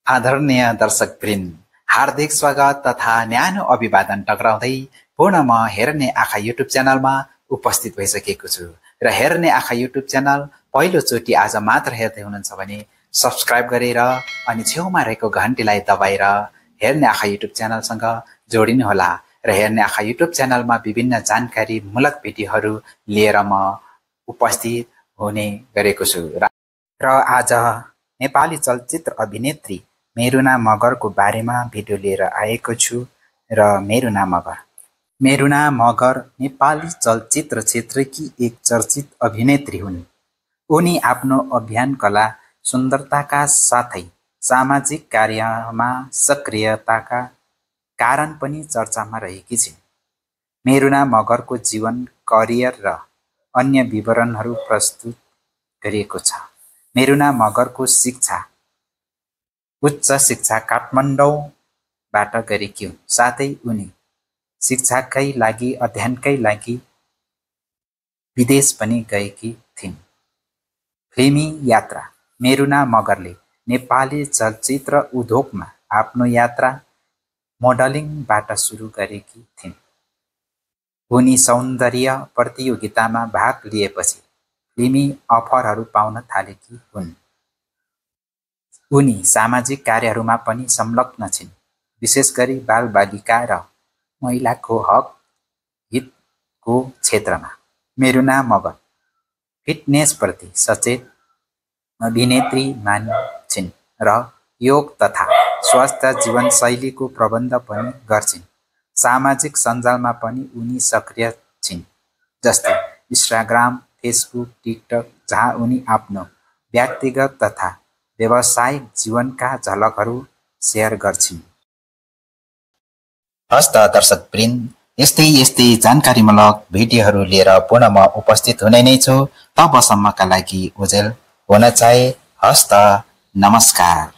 आदरणीय दर्शकवृन्द, हार्दिक स्वागत तथा न्यानो अभिवादन टक्राउँदै पुनः म हेर्ने आँखा युट्युब च्यानलमा उपस्थित भइसकेको छु। र हेर्ने आँखा युट्युब च्यानल पहिलोचोटि आज मात्र हेर्दै हुनुहुन्छ भने सब्स्क्राइब गरेर अनि छेउमा रहेको घन्टीलाई दबाएर हेर्ने आँखा युट्युब च्यानलसँग जोडिनुहोला। र हेर्ने आँखा युट्युब च्यानलमा विभिन्न जानकारीमूलक भिडियोहरू लिएर म उपस्थित हुने गरेको छु। र आज नेपाली चलचित्र अभिनेत्री मेरुना मगरको बारेमा भिडियो लिएर आएको छु। र मेरुना मगर नेपाली चलचित्र क्षेत्रकी एक चर्चित अभिनेत्री हुन्। उनी आफ्नो अभिनय कला, सुन्दरताका साथै सामाजिक कार्यमा सक्रियताका कारण पनि चर्चामा रहेकी छिन्। मेरुना मगरको जीवन, करियर र अन्य विवरणहरू प्रस्तुत गरिएको छ। मेरुना मगरको उच्च शिक्षा काठमाडौँबाट गरेकी हुन्। साथै उनी शिक्षाकै लागि, अध्ययनकै लागि विदेश पनि गएकी थिइन्। फिल्मी यात्रा: मेरुना मगरले नेपाली चलचित्र उद्योगमा आफ्नो यात्रा मोडलिङबाट सुरु गरेकी थिइन्। उनी सौन्दर्य प्रतियोगितामा भाग लिएपछि फिल्मी अफरहरू पाउन थालेकी हुन्। उनी सामाजिक कार्यहरूमा पनि संलग्न छिन्, विशेष गरी बालबालिका र महिलाको हक हितको क्षेत्रमा। मेरुना मगर फिटनेसप्रति सचेत अभिनेत्री मानिन्छिन् र योग तथा स्वस्थ जीवनशैलीको प्रबन्ध पनि गर्छिन्। सामाजिक सञ्जालमा पनि उनी सक्रिय छिन्, जस्तै इन्स्टाग्राम, फेसबुक, टिकटक, जहाँ उनी आफ्नो व्यक्तिगत तथा व्यावसायिक जीवनका झलकहरू सेयर गर्छिन्। हस्त दर्शकवृन्द, यस्तै जानकारीमूलक भिडियोहरू लिएर पुनः म उपस्थित हुने नै छु। तबसम्मका लागि ओझेल हुन चाहे। हस्त नमस्कार।